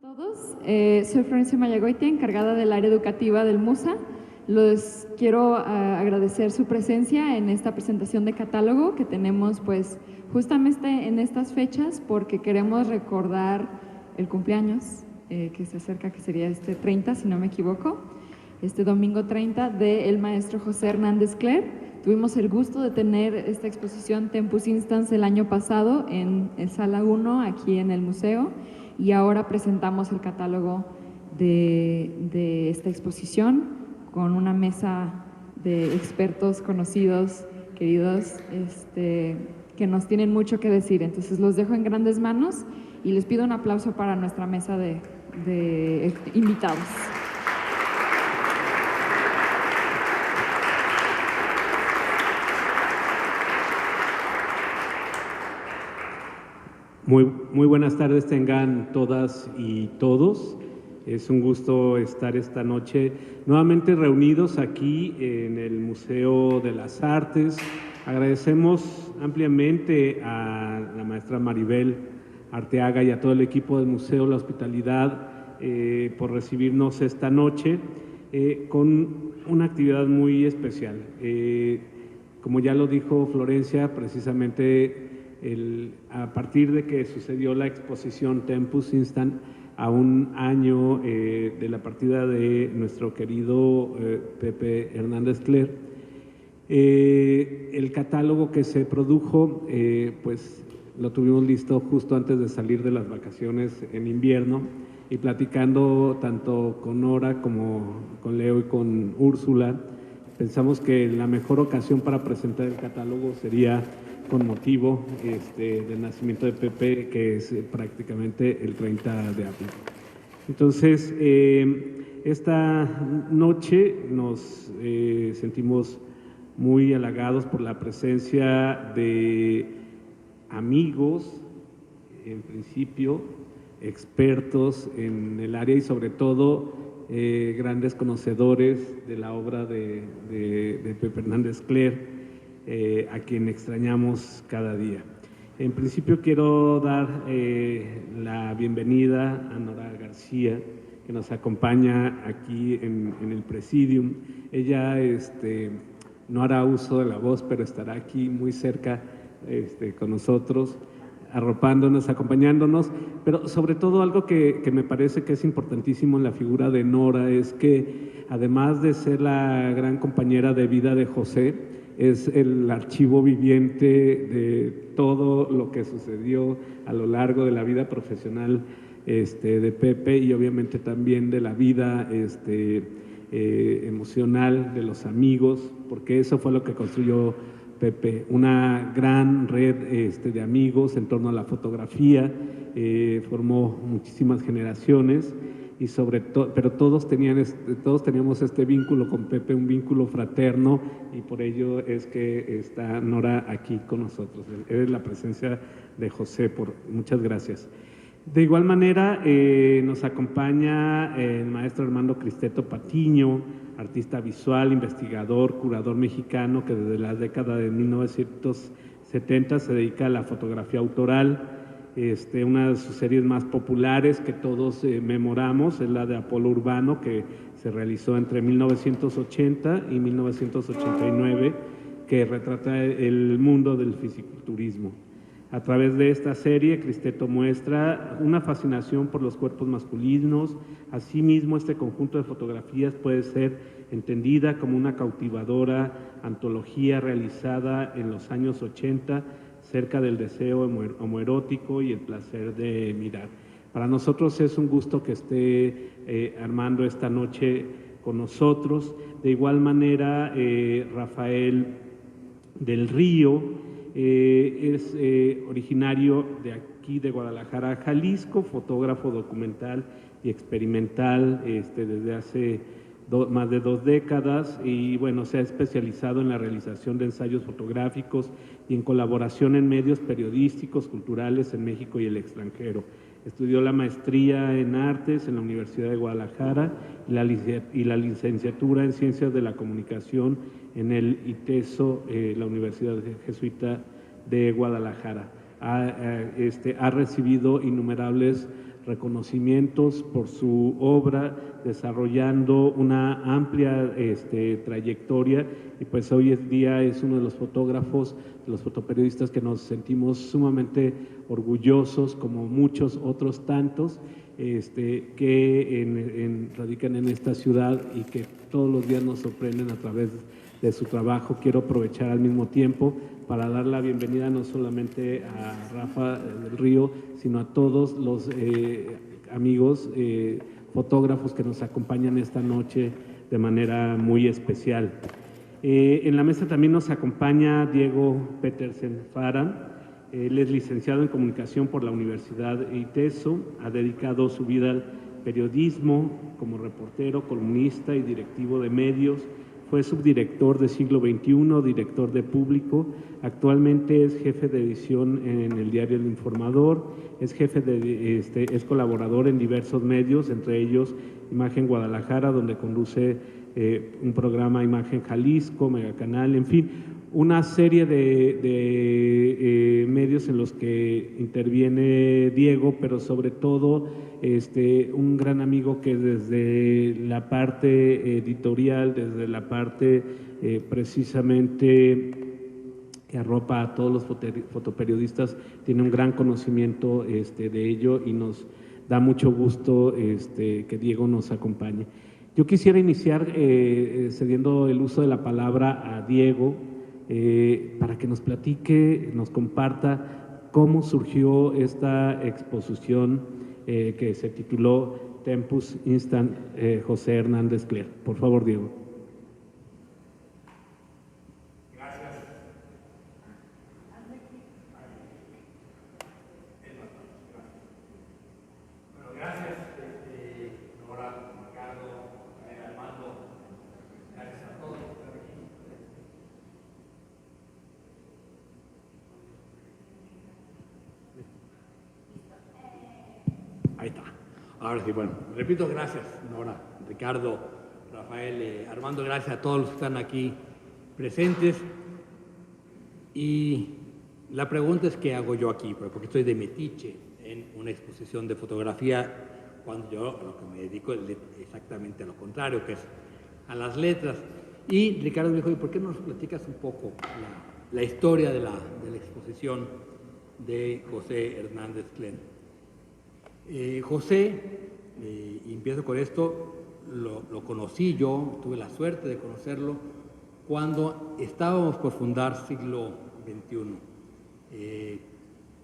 Todos, soy Florencia Mayagoitia, encargada del área educativa del MUSA. Les quiero agradecer su presencia en esta presentación de catálogo que tenemos pues justamente en estas fechas porque queremos recordar el cumpleaños que se acerca, que sería este 30, si no me equivoco, este domingo 30 del maestro José Hernández Cler. Tuvimos el gusto de tener esta exposición Tempus Instans el año pasado en Sala 1, aquí en el museo, y ahora presentamos el catálogo de esta exposición con una mesa de expertos conocidos, queridos, que nos tienen mucho que decir. Entonces los dejo en grandes manos y les pido un aplauso para nuestra mesa de invitados. Muy buenas tardes tengan todas y todos. Es un gusto estar esta noche nuevamente reunidos aquí en el Museo de las Artes. Agradecemos ampliamente a la maestra Maribel Arteaga y a todo el equipo del museo la hospitalidad por recibirnos esta noche con una actividad muy especial. Como ya lo dijo Florencia, precisamente a partir de que sucedió la exposición Tempus Instant, a un año de la partida de nuestro querido Pepe Hernández Cler, el catálogo que se produjo, pues lo tuvimos listo justo antes de salir de las vacaciones en invierno, y platicando tanto con Nora como con Leo y con Úrsula, pensamos que la mejor ocasión para presentar el catálogo sería con motivo del nacimiento de Pepe, que es prácticamente el 30 de abril. Entonces, esta noche nos sentimos muy halagados por la presencia de amigos, en principio, expertos en el área y sobre todo grandes conocedores de la obra de Pepe Hernández Cler, a quien extrañamos cada día. En principio quiero dar la bienvenida a Nora García, que nos acompaña aquí en el Presidium. Ella no hará uso de la voz, pero estará aquí muy cerca con nosotros, arropándonos, acompañándonos, pero sobre todo algo que me parece que es importantísimo en la figura de Nora es que además de ser la gran compañera de vida de José, es el archivo viviente de todo lo que sucedió a lo largo de la vida profesional de Pepe y obviamente también de la vida emocional de los amigos, porque eso fue lo que construyó Pepe, una gran red de amigos en torno a la fotografía, formó muchísimas generaciones y sobre todo, pero todos teníamos este vínculo con Pepe, un vínculo fraterno, y por ello es que está Nora aquí con nosotros. Es la presencia de José, muchas gracias. De igual manera nos acompaña el maestro Armando Cristeto Patiño, artista visual, investigador, curador mexicano que desde la década de 1970 se dedica a la fotografía autoral. Una de sus series más populares que todos memoramos es la de Apolo Urbano, que se realizó entre 1980 y 1989, que retrata el mundo del fisiculturismo. A través de esta serie, Cristeto muestra una fascinación por los cuerpos masculinos. Asimismo, este conjunto de fotografías puede ser entendida como una cautivadora antología realizada en los años 80 cerca del deseo homoerótico y el placer de mirar. Para nosotros es un gusto que esté Armando esta noche con nosotros. De igual manera, Rafael del Río es originario de aquí, de Guadalajara, Jalisco, fotógrafo documental y experimental desde hace más de 2 décadas y bueno, se ha especializado en la realización de ensayos fotográficos y en colaboración en medios periodísticos, culturales en México y el extranjero. Estudió la maestría en artes en la Universidad de Guadalajara y la licenciatura en Ciencias de la Comunicación en el ITESO, la Universidad Jesuita de Guadalajara. Ha recibido innumerables reconocimientos por su obra, desarrollando una amplia trayectoria, y pues hoy en día es uno de los fotógrafos, de los fotoperiodistas que nos sentimos sumamente orgullosos, como muchos otros tantos que radican en esta ciudad y que todos los días nos sorprenden a través de su trabajo. Quiero aprovechar al mismo tiempo para dar la bienvenida no solamente a Rafa del Río, sino a todos los amigos fotógrafos que nos acompañan esta noche de manera muy especial. En la mesa también nos acompaña Diego Petersen Fara. Él es licenciado en Comunicación por la Universidad ITESO, ha dedicado su vida al periodismo como reportero, columnista y directivo de medios. Fue subdirector de Siglo XXI, director de Público. Actualmente es jefe de edición en el diario El Informador. Es es colaborador en diversos medios, entre ellos Imagen Guadalajara, donde conduce un programa Imagen Jalisco, Megacanal, en fin, una serie de medios en los que interviene Diego, pero sobre todo un gran amigo que desde la parte editorial, desde la parte precisamente que arropa a todos los fotoperiodistas, tiene un gran conocimiento de ello, y nos da mucho gusto que Diego nos acompañe. Yo quisiera iniciar cediendo el uso de la palabra a Diego para que nos platique, nos comparta cómo surgió esta exposición que se tituló Tempus Instant José Hernández Cler. Por favor, Diego. Gracias. Bueno, gracias, Nora, Ricardo, Armando. Gracias a todos por estar aquí. Ahí está. Ahora sí, bueno, repito, gracias, Nora, Ricardo, Rafael, Armando, gracias a todos los que están aquí presentes. Y la pregunta es, ¿qué hago yo aquí? Porque estoy de metiche en una exposición de fotografía, cuando yo a lo que me dedico es exactamente a lo contrario, que es a las letras. Y Ricardo me dijo, ¿y por qué no nos platicas un poco la historia de la exposición de José Hernández Cler? José, y empiezo con esto, lo conocí yo, tuve la suerte de conocerlo cuando estábamos por fundar Siglo XXI,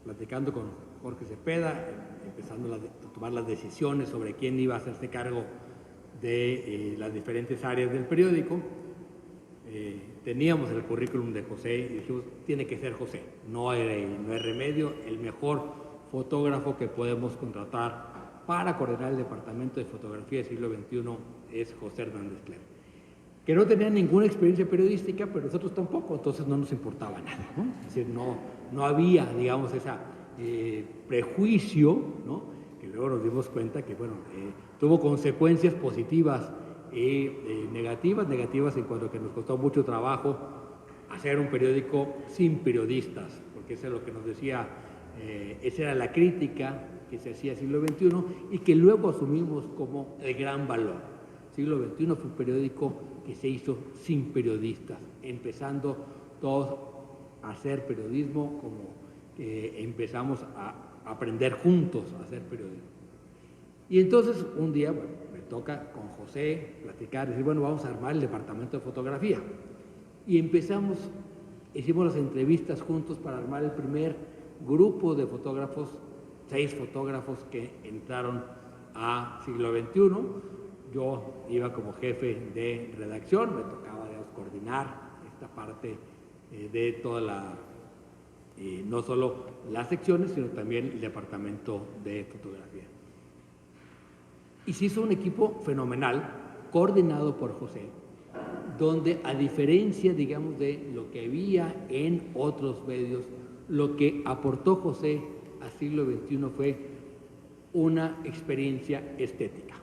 platicando con Jorge Cepeda, empezando a tomar las decisiones sobre quién iba a hacerse cargo de las diferentes áreas del periódico. Teníamos el currículum de José y dijimos, tiene que ser José, no hay remedio, el mejor fotógrafo que podemos contratar para coordinar el departamento de fotografía del siglo XXI es José Hernández Cler, que no tenía ninguna experiencia periodística, pero nosotros tampoco, entonces no nos importaba nada, ¿no? Es decir, no había, digamos, ese prejuicio, ¿no? Que luego nos dimos cuenta que, bueno, tuvo consecuencias positivas y negativas en cuanto a que nos costó mucho trabajo hacer un periódico sin periodistas, porque eso es lo que nos decía. Esa era la crítica que se hacía al siglo XXI y que luego asumimos como el gran valor. Siglo XXI fue un periódico que se hizo sin periodistas, empezando todos a hacer periodismo como empezamos a aprender juntos a hacer periodismo. Y entonces un día, bueno, me toca con José platicar, decir, bueno, vamos a armar el departamento de fotografía. Y hicimos las entrevistas juntos para armar el primer grupo de fotógrafos, 6 fotógrafos que entraron a Siglo XXI. Yo iba como jefe de redacción, me tocaba, digamos, coordinar esta parte de toda no solo las secciones, sino también el departamento de fotografía. Y se hizo un equipo fenomenal, coordinado por José, donde a diferencia, digamos, de lo que había en otros medios, lo que aportó José al siglo XXI fue una experiencia estética.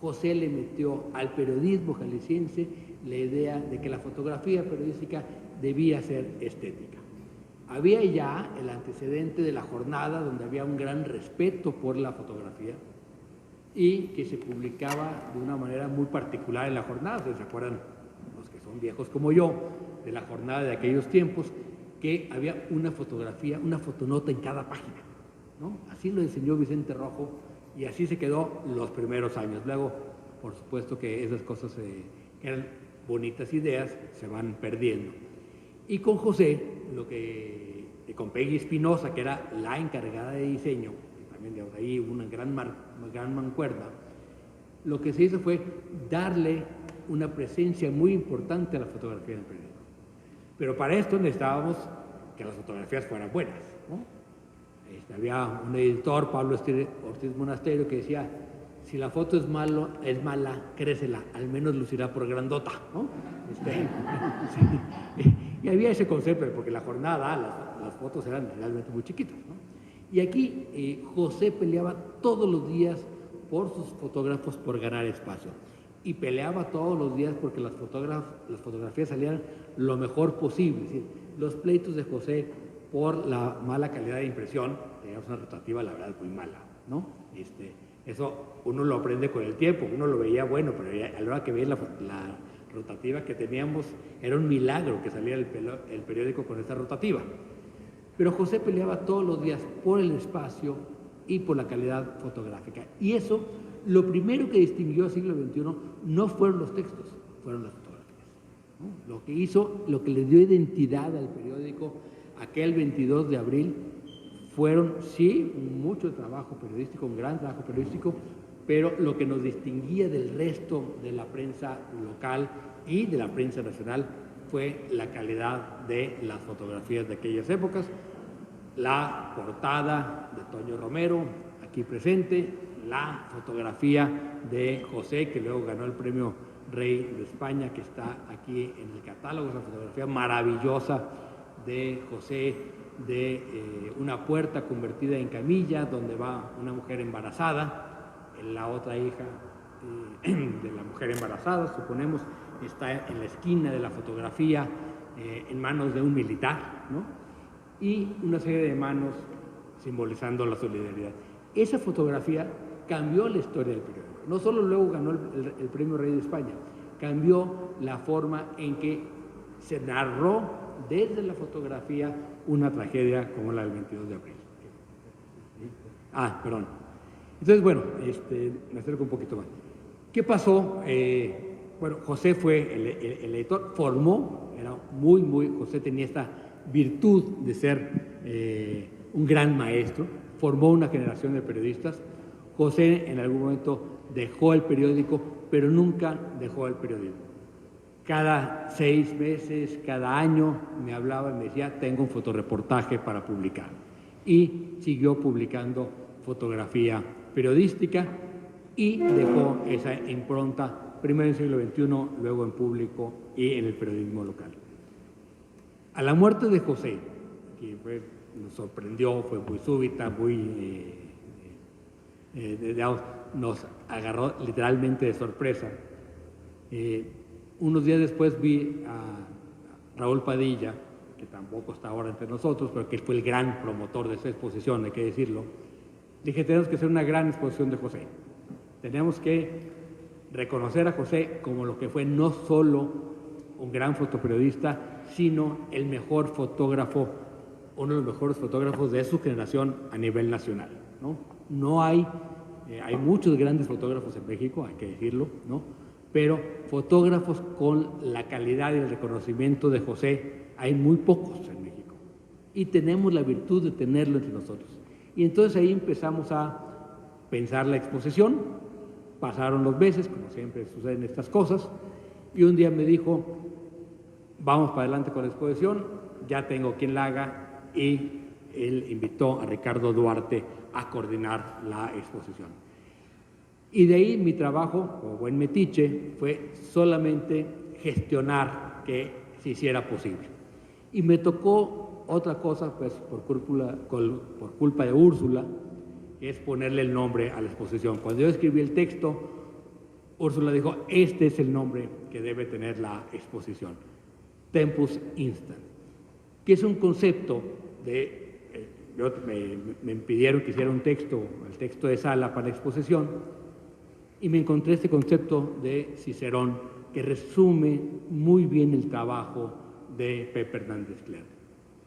José le metió al periodismo jalisciense la idea de que la fotografía periodística debía ser estética. había ya el antecedente de la jornada donde había un gran respeto por la fotografía y que se publicaba de una manera muy particular en la jornada. ¿Se acuerdan los que son viejos como yo de la jornada de aquellos tiempos? Que había una fotografía, una fotonota en cada página, ¿no? Así lo diseñó Vicente Rojo y así se quedó los primeros años. Luego, por supuesto que esas cosas que eran bonitas ideas se van perdiendo. Y con José, con Peggy Espinosa, que era la encargada de diseño, también de ahí hubo una gran mancuerna, lo que se hizo fue darle una presencia muy importante a la fotografía del periódico. Pero para esto necesitábamos que las fotografías fueran buenas, ¿no? Había un editor, Pablo Ortiz Monasterio, que decía, si la foto es mala, crécela, al menos lucirá por grandota, ¿no? Sí. Y había ese concepto, porque la jornada, las fotos eran realmente muy chiquitas, ¿no? Y aquí José peleaba todos los días por sus fotógrafos por ganar espacio. Y peleaba todos los días porque las fotografías salieran lo mejor posible. Es decir, los pleitos de José por la mala calidad de impresión, teníamos una rotativa, la verdad, muy mala, ¿no? Eso uno lo aprende con el tiempo, uno lo veía bueno, pero a la hora que veía la rotativa que teníamos, era un milagro que saliera el periódico con esta rotativa. Pero José peleaba todos los días por el espacio y por la calidad fotográfica. Y eso, lo primero que distinguió al siglo XXI no fueron los textos, fueron las fotografías, ¿no? Lo que hizo, lo que le dio identidad al periódico aquel 22 de abril fueron, sí, mucho trabajo periodístico, un gran trabajo periodístico, pero lo que nos distinguía del resto de la prensa local y de la prensa nacional fue la calidad de las fotografías de aquellas épocas. La portada de Toño Romero, aquí presente, la fotografía de José, que luego ganó el premio Rey de España, que está aquí en el catálogo, esa fotografía maravillosa de José, de una puerta convertida en camilla, donde va una mujer embarazada, la otra hija de la mujer embarazada, suponemos, está en la esquina de la fotografía, en manos de un militar, ¿no? Y una serie de manos simbolizando la solidaridad. Esa fotografía cambió la historia del periódico. No solo luego ganó el premio Rey de España, cambió la forma en que se narró desde la fotografía una tragedia como la del 22 de abril. Perdón. Entonces, bueno, me acerco un poquito más. ¿Qué pasó? Bueno, José fue el editor, formó, era José tenía esta virtud de ser un gran maestro, formó una generación de periodistas. José en algún momento dejó el periódico, pero nunca dejó el periodismo. Cada 6 meses, cada año me hablaba y me decía, tengo un fotoreportaje para publicar. Y siguió publicando fotografía periodística y dejó esa impronta, primero en el siglo XXI, luego en Público y en el periodismo local. A la muerte de José, que nos sorprendió, fue muy súbita, nos agarró literalmente de sorpresa. Unos días después vi a Raúl Padilla, que tampoco está ahora entre nosotros, pero que fue el gran promotor de esa exposición, hay que decirlo. Dije, tenemos que hacer una gran exposición de José. Tenemos que reconocer a José como lo que fue no solo un gran fotoperiodista, sino el mejor fotógrafo, uno de los mejores fotógrafos de su generación a nivel nacional, ¿no? No hay muchos grandes fotógrafos en México, hay que decirlo, ¿no? Pero fotógrafos con la calidad y el reconocimiento de José hay muy pocos en México. Y tenemos la virtud de tenerlo entre nosotros. Y entonces ahí empezamos a pensar la exposición, pasaron los meses, como siempre suceden estas cosas, y un día me dijo, vamos para adelante con la exposición, ya tengo quien la haga, y él invitó a Ricardo Duarte a coordinar la exposición. Y de ahí mi trabajo, como buen metiche, fue solamente gestionar que se hiciera posible. Y me tocó otra cosa, pues por culpa de Úrsula, es ponerle el nombre a la exposición. Cuando yo escribí el texto, Úrsula dijo, este es el nombre que debe tener la exposición, Tempus Instant. que es un concepto de... me pidieron que hiciera un texto, el texto de sala para la exposición, y me encontré este concepto de Cicerón que resume muy bien el trabajo de Pepe Hernández Clerc.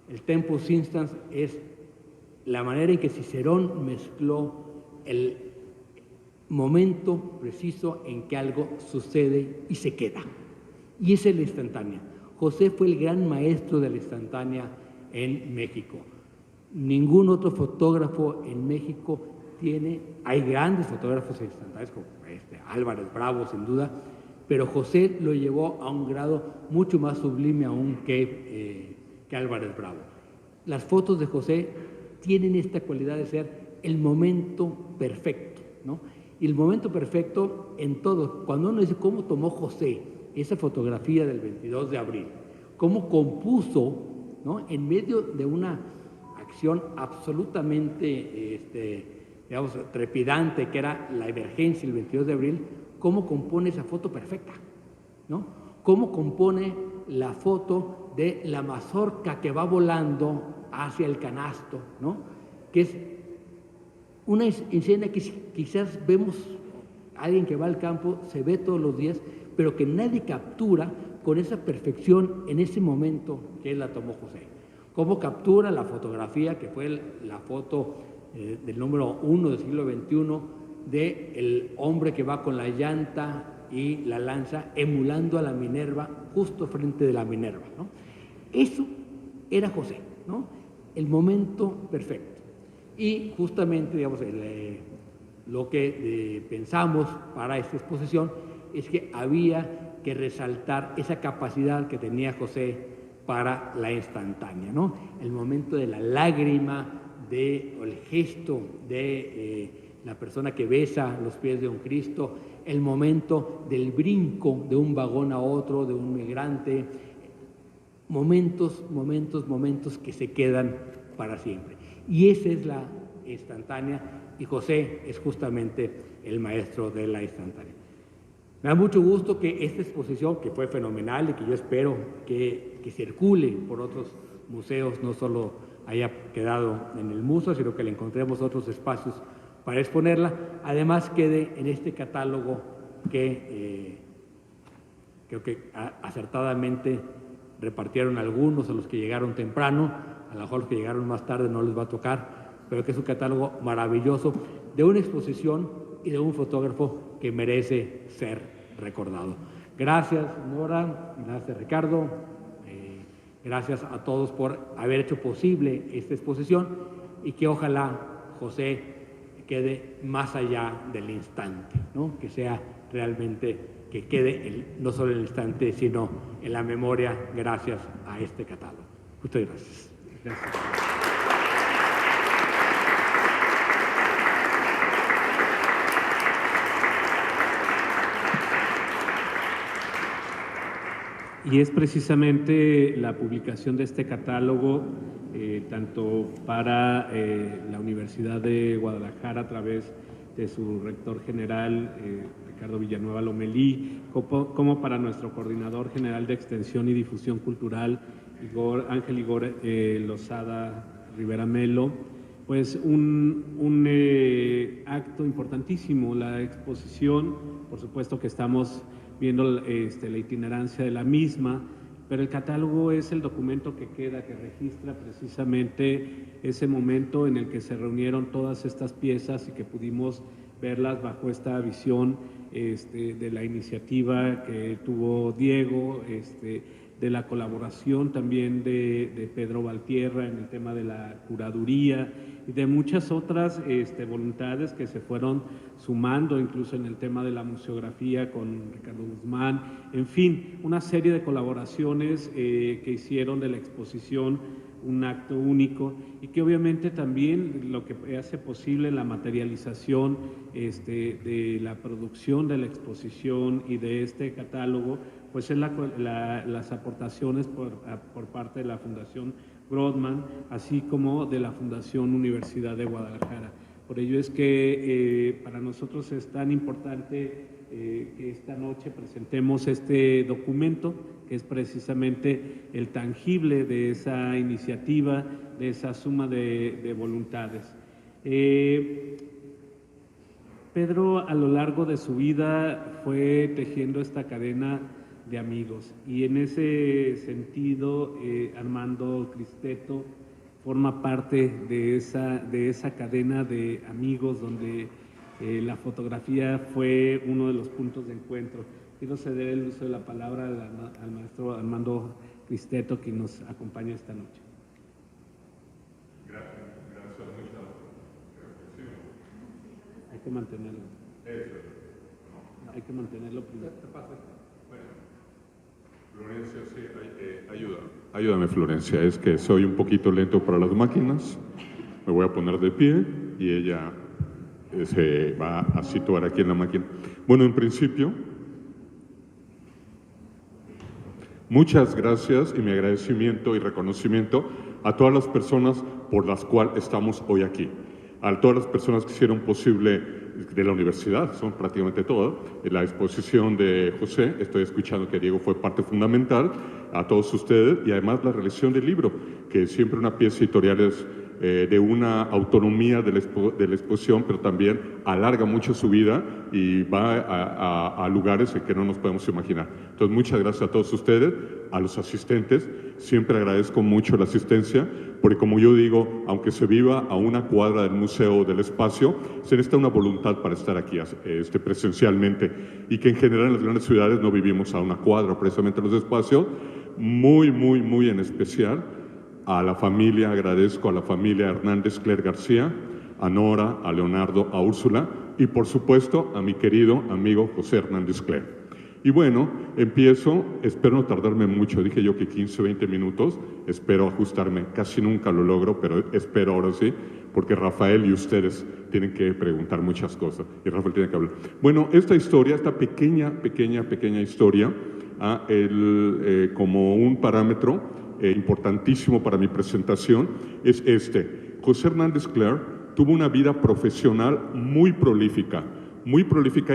El tempus instans es la manera en que Cicerón mezcló el momento preciso en que algo sucede y se queda. Y esa es la instantánea. José fue el gran maestro de la instantánea en México. Ningún otro fotógrafo en México tiene, hay grandes fotógrafos instantáneos como Álvarez Bravo sin duda, pero José lo llevó a un grado mucho más sublime aún que Álvarez Bravo. Las fotos de José tienen esta cualidad de ser el momento perfecto, ¿no? Y el momento perfecto en todo. Cuando uno dice cómo tomó José esa fotografía del 22 de abril, cómo compuso, ¿no?, en medio de una acción absolutamente, digamos, trepidante, que era la emergencia el 22 de abril, cómo compone esa foto perfecta, ¿no? Cómo compone la foto de la mazorca que va volando hacia el canasto, ¿no? Que es una escena que quizás vemos a alguien que va al campo, se ve todos los días, pero que nadie captura con esa perfección en ese momento que él la tomó José. Cómo captura la fotografía, que fue la foto del número 1 del siglo XXI, del hombre que va con la llanta y la lanza emulando a la Minerva, justo frente de la Minerva, ¿no? Eso era José, ¿no? El momento perfecto. Y justamente, digamos, lo que pensamos para esta exposición es que había que resaltar esa capacidad que tenía José para la instantánea, ¿no? El momento de la lágrima, o el gesto de la persona que besa los pies de un Cristo, el momento del brinco de un vagón a otro, de un migrante, momentos que se quedan para siempre. Y esa es la instantánea, y José es justamente el maestro de la instantánea. Me da mucho gusto que esta exposición, que fue fenomenal y que yo espero que circule por otros museos, no solo haya quedado en el museo, sino que le encontremos otros espacios para exponerla, además quede en este catálogo que creo que acertadamente repartieron algunos a los que llegaron temprano, a lo mejor los que llegaron más tarde no les va a tocar, pero que es un catálogo maravilloso de una exposición y de un fotógrafo que merece ser recordado. Gracias, Nora, gracias, Ricardo, gracias a todos por haber hecho posible esta exposición y que ojalá José quede más allá del instante, ¿no? Que sea realmente, que quede no solo en el instante, sino en la memoria gracias a este catálogo. Muchas gracias. Gracias. Y es precisamente la publicación de este catálogo, tanto para la Universidad de Guadalajara a través de su rector general, Ricardo Villanueva Lomelí, como para nuestro coordinador general de Extensión y Difusión Cultural, Ángel Igor Lozada Rivera Melo, pues un acto importantísimo, la exposición. Por supuesto que estamos viendo la itinerancia de la misma, pero el catálogo es el documento que queda, que registra precisamente ese momento en el que se reunieron todas estas piezas y que pudimos verlas bajo esta visión de la iniciativa que tuvo Diego, de la colaboración también de Pedro Valtierra en el tema de la curaduría y de muchas otras voluntades que se fueron sumando, incluso en el tema de la museografía con Ricardo Guzmán, en fin, una serie de colaboraciones que hicieron de la exposición un acto único y que obviamente también lo que hace posible la materialización de la producción de la exposición y de este catálogo, pues es las aportaciones por parte de la Fundación Brodmann, así como de la Fundación Universidad de Guadalajara. Por ello es que para nosotros es tan importante que esta noche presentemos este documento, que es precisamente el tangible de esa iniciativa, de esa suma de voluntades. Pedro, a lo largo de su vida, fue tejiendo esta cadena de amigos, y en ese sentido Armando Cristeto forma parte de esa cadena de amigos donde la fotografía fue uno de los puntos de encuentro. Quiero ceder el uso de la palabra al maestro Armando Cristeto, quien nos acompaña esta noche. Gracias mucho. Hay que mantenerlo. Hay que mantenerlo primero. Florencia, sí, ayúdame, Florencia, es que soy un poquito lento para las máquinas. Me voy a poner de pie y ella se va a situar aquí en la máquina. Bueno, en principio, muchas gracias y mi agradecimiento y reconocimiento a todas las personas por las cuales estamos hoy aquí. A todas las personas que hicieron posible de la universidad, son prácticamente todas, la exposición de José, estoy escuchando que Diego fue parte fundamental, a todos ustedes, y además la realización del libro, que siempre una pieza editorial es de una autonomía de la exposición, pero también alarga mucho su vida y va a lugares en que no nos podemos imaginar. Entonces, muchas gracias a todos ustedes, a los asistentes. Siempre agradezco mucho la asistencia, porque como yo digo, aunque se viva a una cuadra del Museo del Espacio, se necesita una voluntad para estar aquí presencialmente, y que en general en las grandes ciudades no vivimos a una cuadra precisamente en los espacios. Muy en especial a la familia, agradezco a la familia Hernández Cler García, a Nora, a Leonardo, a Úrsula y por supuesto a mi querido amigo José Hernández Cler. Y bueno, empiezo, espero no tardarme mucho, dije yo que 15 o 20 minutos, espero ajustarme, casi nunca lo logro, pero espero ahora sí, porque Rafael y ustedes tienen que preguntar muchas cosas y Rafael tiene que hablar. Bueno, esta historia, esta pequeña historia, como un parámetro importantísimo para mi presentación, es este. José Hernández Cler tuvo una vida profesional muy prolífica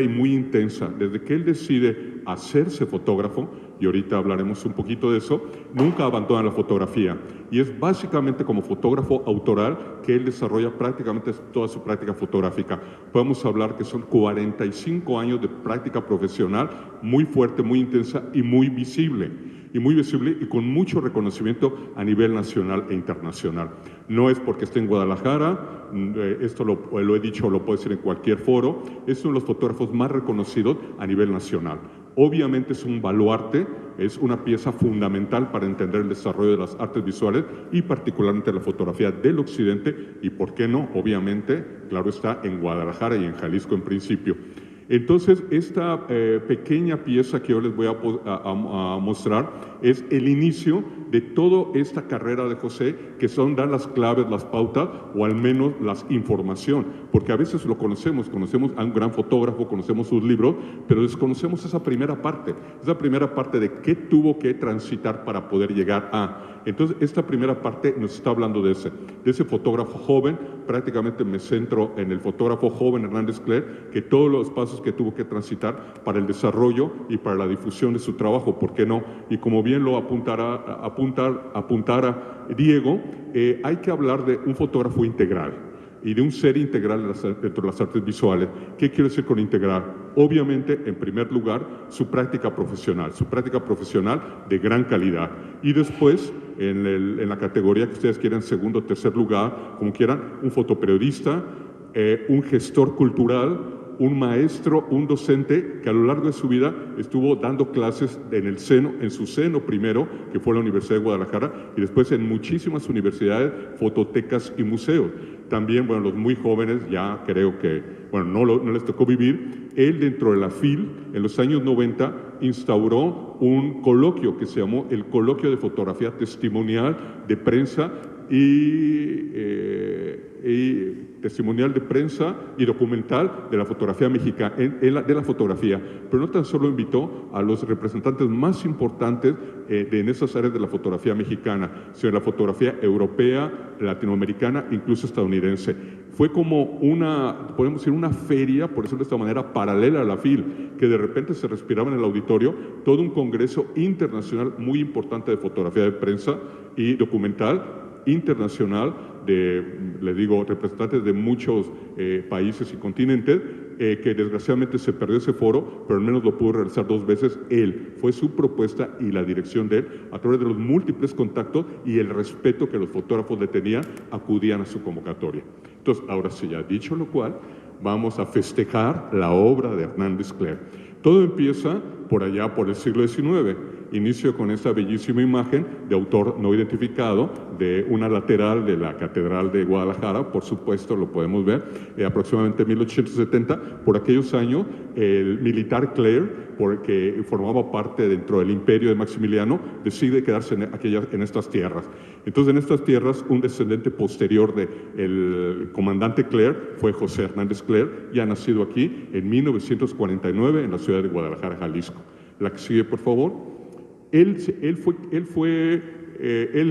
y muy intensa. Desde que él decide hacerse fotógrafo, y ahorita hablaremos un poquito de eso, nunca abandona la fotografía. Y es básicamente como fotógrafo autoral que él desarrolla prácticamente toda su práctica fotográfica. Podemos hablar que son 45 años de práctica profesional muy fuerte, muy intensa y muy visible y con mucho reconocimiento a nivel nacional e internacional. No es porque esté en Guadalajara, esto lo he dicho, lo puedo decir en cualquier foro, es uno de los fotógrafos más reconocidos a nivel nacional. Obviamente es un baluarte, es una pieza fundamental para entender el desarrollo de las artes visuales y particularmente la fotografía del occidente y, ¿por qué no? Obviamente, claro está, en Guadalajara y en Jalisco en principio. Entonces, esta pequeña pieza que yo les voy a mostrar es el inicio de toda esta carrera de José, que dar las claves, las pautas, o al menos la información, porque a veces lo conocemos a un gran fotógrafo, conocemos sus libros, pero desconocemos esa primera parte de qué tuvo que transitar para poder llegar a. Entonces, esta primera parte nos está hablando de ese fotógrafo joven. Prácticamente me centro en el fotógrafo joven Hernández Cler, que todos los pasos que tuvo que transitar para el desarrollo y para la difusión de su trabajo, ¿por qué no? Y como bien lo apuntara Diego, hay que hablar de un fotógrafo integral y de un ser integral dentro de las artes visuales. ¿Qué quiero decir con integral? Obviamente, en primer lugar, su práctica profesional de gran calidad. Y después, en la categoría que ustedes quieran, segundo o tercer lugar, como quieran, un fotoperiodista, un gestor cultural, un maestro, un docente que a lo largo de su vida estuvo dando clases en su seno primero, que fue la Universidad de Guadalajara, y después en muchísimas universidades, fototecas y museos. También, bueno, los muy jóvenes ya creo que, bueno, no les tocó vivir. Él, dentro de la FIL, en los años 90, instauró un coloquio que se llamó el Coloquio de Fotografía Testimonial de Prensa y testimonial de prensa y documental de la fotografía mexicana, de la fotografía. Pero no tan solo invitó a los representantes más importantes en esas áreas de la fotografía mexicana, sino la fotografía europea, latinoamericana, incluso estadounidense. Fue como una, podemos decir, una feria, por decirlo de esta manera, paralela a la FIL, que de repente se respiraba en el auditorio todo un congreso internacional muy importante de fotografía de prensa y documental internacional de, le digo, representantes de muchos países y continentes, que desgraciadamente se perdió ese foro, pero al menos lo pudo realizar 2 veces él. Fue su propuesta y la dirección de él, a través de los múltiples contactos y el respeto que los fotógrafos le tenían, acudían a su convocatoria. Entonces, ahora sí, ya dicho lo cual, vamos a festejar la obra de Hernández Cler. Todo empieza por allá, por el siglo XIX. Inicio con esta bellísima imagen de autor no identificado de una lateral de la Catedral de Guadalajara, por supuesto, lo podemos ver, aproximadamente en 1870. Por aquellos años, el militar Cler, porque formaba parte dentro del imperio de Maximiliano, decide quedarse en estas tierras. Entonces, en estas tierras, un descendiente posterior del comandante Cler fue José Hernández Cler, ya nacido aquí en 1949 en la ciudad de Guadalajara, Jalisco. La que sigue, por favor. Él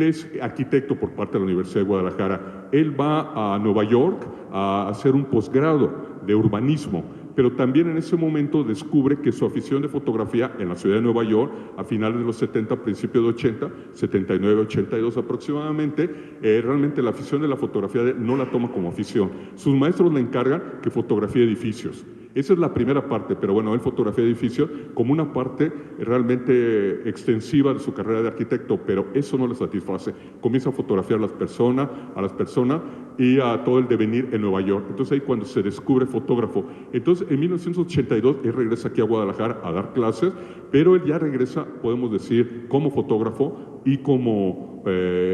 es arquitecto por parte de la Universidad de Guadalajara. Él va a Nueva York a hacer un posgrado de urbanismo, pero también en ese momento descubre que su afición de fotografía en la ciudad de Nueva York, a finales de los 70, principios de 80, 79, 82 aproximadamente, realmente la afición de la fotografía no la toma como afición. Sus maestros le encargan que fotografíe edificios. Esa es la primera parte, pero bueno, él fotografía edificios como una parte realmente extensiva de su carrera de arquitecto, pero eso no le satisface. Comienza a fotografiar a las personas y a todo el devenir en Nueva York. Entonces ahí cuando se descubre fotógrafo. Entonces en 1982 él regresa aquí a Guadalajara a dar clases, pero él ya regresa, podemos decir, como fotógrafo y como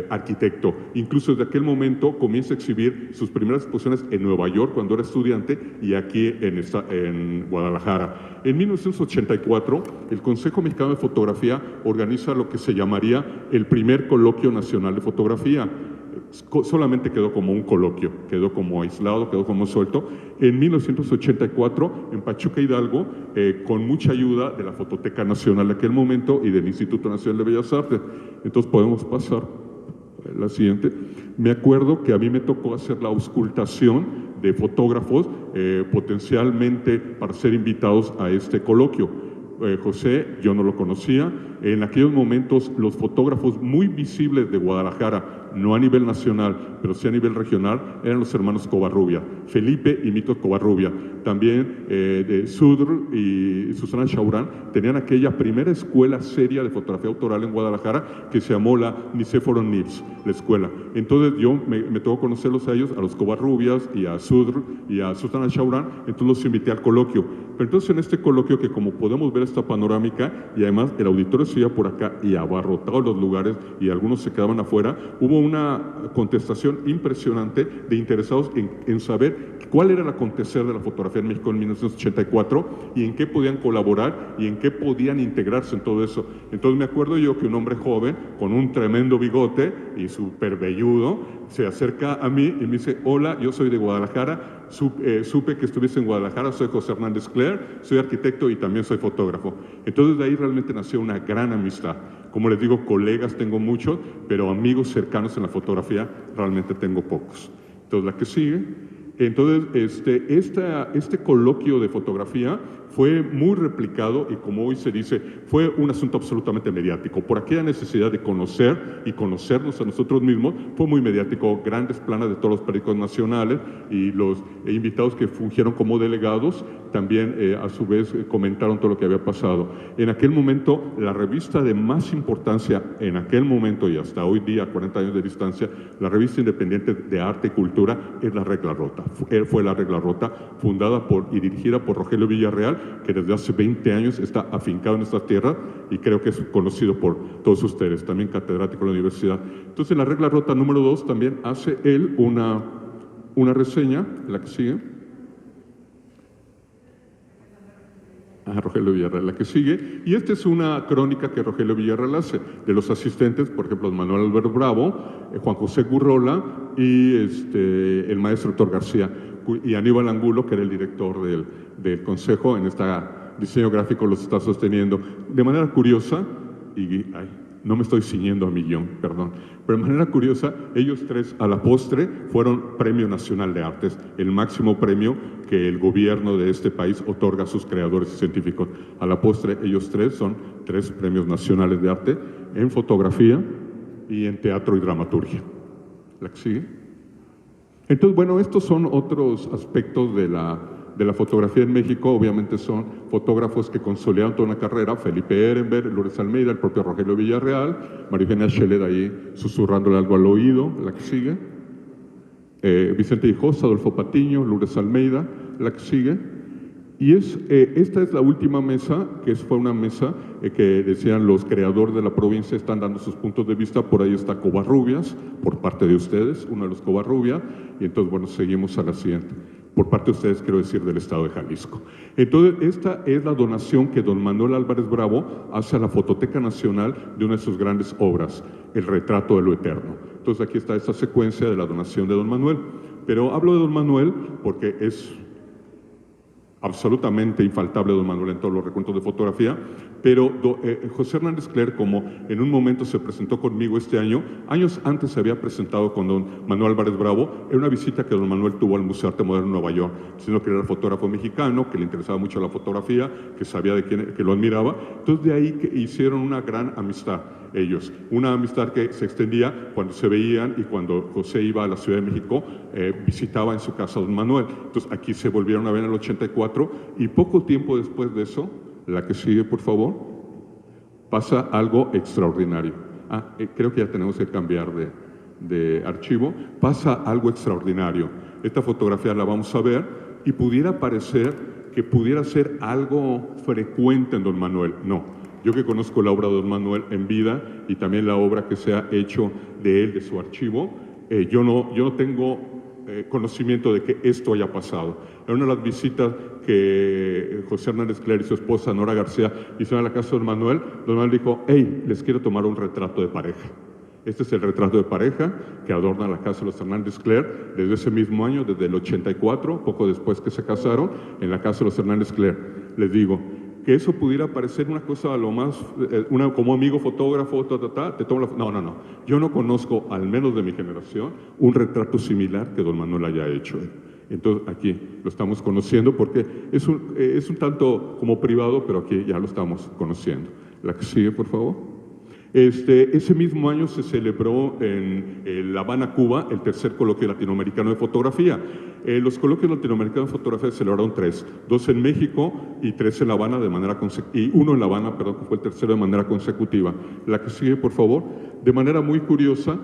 arquitecto. Incluso desde aquel momento comienza a exhibir sus primeras exposiciones en Nueva York cuando era estudiante y aquí en Guadalajara. En 1984, el Consejo Mexicano de Fotografía organiza lo que se llamaría el primer Coloquio Nacional de Fotografía. Solamente quedó como un coloquio, quedó como aislado, quedó como suelto. En 1984, en Pachuca, Hidalgo, con mucha ayuda de la Fototeca Nacional de aquel momento y del Instituto Nacional de Bellas Artes. Entonces podemos pasar a la siguiente. Me acuerdo que a mí me tocó hacer la auscultación de fotógrafos potencialmente para ser invitados a este coloquio. José, yo no lo conocía. En aquellos momentos, los fotógrafos muy visibles de Guadalajara, no a nivel nacional, pero sí a nivel regional, eran los hermanos Covarrubia, Felipe y Mito Covarrubia. También de Sudr y Susana Chaurán tenían aquella primera escuela seria de fotografía autoral en Guadalajara que se llamó la Nicéforo Nips, la escuela. Entonces yo me tocó conocerlos a ellos, a los Covarrubias y a Sudr y a Susana Chaurán, entonces los invité al coloquio. Pero entonces en este coloquio, que como podemos ver esta panorámica, y además el auditorio se iba por acá y abarrotado los lugares y algunos se quedaban afuera, hubo una contestación impresionante de interesados en saber cuál era el acontecer de la fotografía en México en 1984 y en qué podían colaborar y en qué podían integrarse en todo eso. Entonces me acuerdo yo que un hombre joven con un tremendo bigote y súper velludo se acerca a mí y me dice: hola, yo soy de Guadalajara, supe que estuviese en Guadalajara, soy José Hernández Cler, soy arquitecto y también soy fotógrafo. Entonces de ahí realmente nació una gran amistad. Como les digo, colegas tengo muchos, pero amigos cercanos en la fotografía realmente tengo pocos. Entonces la que sigue. Entonces este coloquio de fotografía fue muy replicado y, como hoy se dice, fue un asunto absolutamente mediático. Por aquella necesidad de conocer y conocernos a nosotros mismos, fue muy mediático. Grandes planas de todos los periódicos nacionales y los invitados que fungieron como delegados también a su vez comentaron todo lo que había pasado. En aquel momento, la revista de más importancia en aquel momento y hasta hoy día, 40 años de distancia, la revista independiente de arte y cultura es La Regla Rota. Fue La Regla Rota, fundada y dirigida por Rogelio Villarreal, que desde hace 20 años está afincado en esta tierra y creo que es conocido por todos ustedes, también catedrático de la universidad. Entonces, en La Regla Rota número 2 también hace él una reseña, la que sigue. Rogelio Villarreal, la que sigue. Y esta es una crónica que Rogelio Villarreal hace de los asistentes, por ejemplo, Manuel Álvarez Bravo, Juan José Gurrola y el maestro Héctor García y Aníbal Angulo, que era el director del consejo en este diseño gráfico, los está sosteniendo. De manera curiosa, no me estoy ciñendo a mi guión, perdón, pero de manera curiosa, ellos tres a la postre fueron Premio Nacional de Artes, el máximo premio que el gobierno de este país otorga a sus creadores y científicos. A la postre, ellos tres son 3 premios nacionales de arte en fotografía y en teatro y dramaturgia. ¿La que sigue? Entonces, bueno, estos son otros aspectos de la fotografía en México. Obviamente son fotógrafos que consolidaron toda una carrera: Felipe Ehrenberg, Lourdes Almeida, el propio Rogelio Villarreal, María Eugenia Scheller ahí susurrándole algo al oído. La que sigue. Vicente Hinojosa, Adolfo Patiño, Lourdes Almeida. La que sigue. Y esta es la última mesa, que fue una mesa que decían los creadores de la provincia están dando sus puntos de vista. Por ahí está Covarrubias, por parte de ustedes, uno de los Covarrubias. Y entonces, bueno, seguimos a la siguiente. Por parte de ustedes, quiero decir, del Estado de Jalisco. Entonces, esta es la donación que don Manuel Álvarez Bravo hace a la Fototeca Nacional de una de sus grandes obras, El Retrato de lo Eterno. Entonces, aquí está esta secuencia de la donación de don Manuel. Pero hablo de don Manuel porque es absolutamente infaltable don Manuel en todos los recuentos de fotografía, pero José Hernández Cler, como en un momento se presentó conmigo este año, años antes se había presentado con don Manuel Álvarez Bravo, en una visita que don Manuel tuvo al Museo de Arte Moderno en Nueva York, diciendo que era fotógrafo mexicano, que le interesaba mucho la fotografía, que sabía de quién, que lo admiraba. Entonces de ahí que hicieron una gran amistad ellos, una amistad que se extendía cuando se veían, y cuando José iba a la Ciudad de México visitaba en su casa a don Manuel. Entonces aquí se volvieron a ver en el 84, y poco tiempo después de eso, la que sigue por favor, pasa algo extraordinario. Creo que ya tenemos que cambiar de archivo. Pasa algo extraordinario. Esta fotografía la vamos a ver y pudiera parecer que pudiera ser algo frecuente en don Manuel. No. Yo que conozco la obra de don Manuel en vida y también la obra que se ha hecho de él, de su archivo, yo no tengo conocimiento de que esto haya pasado. En una de las visitas que José Hernández Cler y su esposa Nora García hicieron a la casa de don Manuel dijo: hey, les quiero tomar un retrato de pareja. Este es el retrato de pareja que adorna la casa de los Hernández Cler desde ese mismo año, desde el 84, poco después que se casaron, en la casa de los Hernández Cler. Les digo, que eso pudiera parecer una cosa a lo más, como amigo fotógrafo, te tomo la... No. Yo no conozco, al menos de mi generación, un retrato similar que don Manuel haya hecho. Entonces aquí lo estamos conociendo porque es un tanto como privado, pero aquí ya lo estamos conociendo. La que sigue, por favor. Ese mismo año se celebró en La Habana, Cuba, el tercer coloquio latinoamericano de fotografía. Los coloquios latinoamericanos de fotografía se celebraron 3, 2 en México y 3 en La Habana y 1 en La Habana, perdón, que fue el tercero de manera consecutiva. La que sigue, por favor. De manera muy curiosa,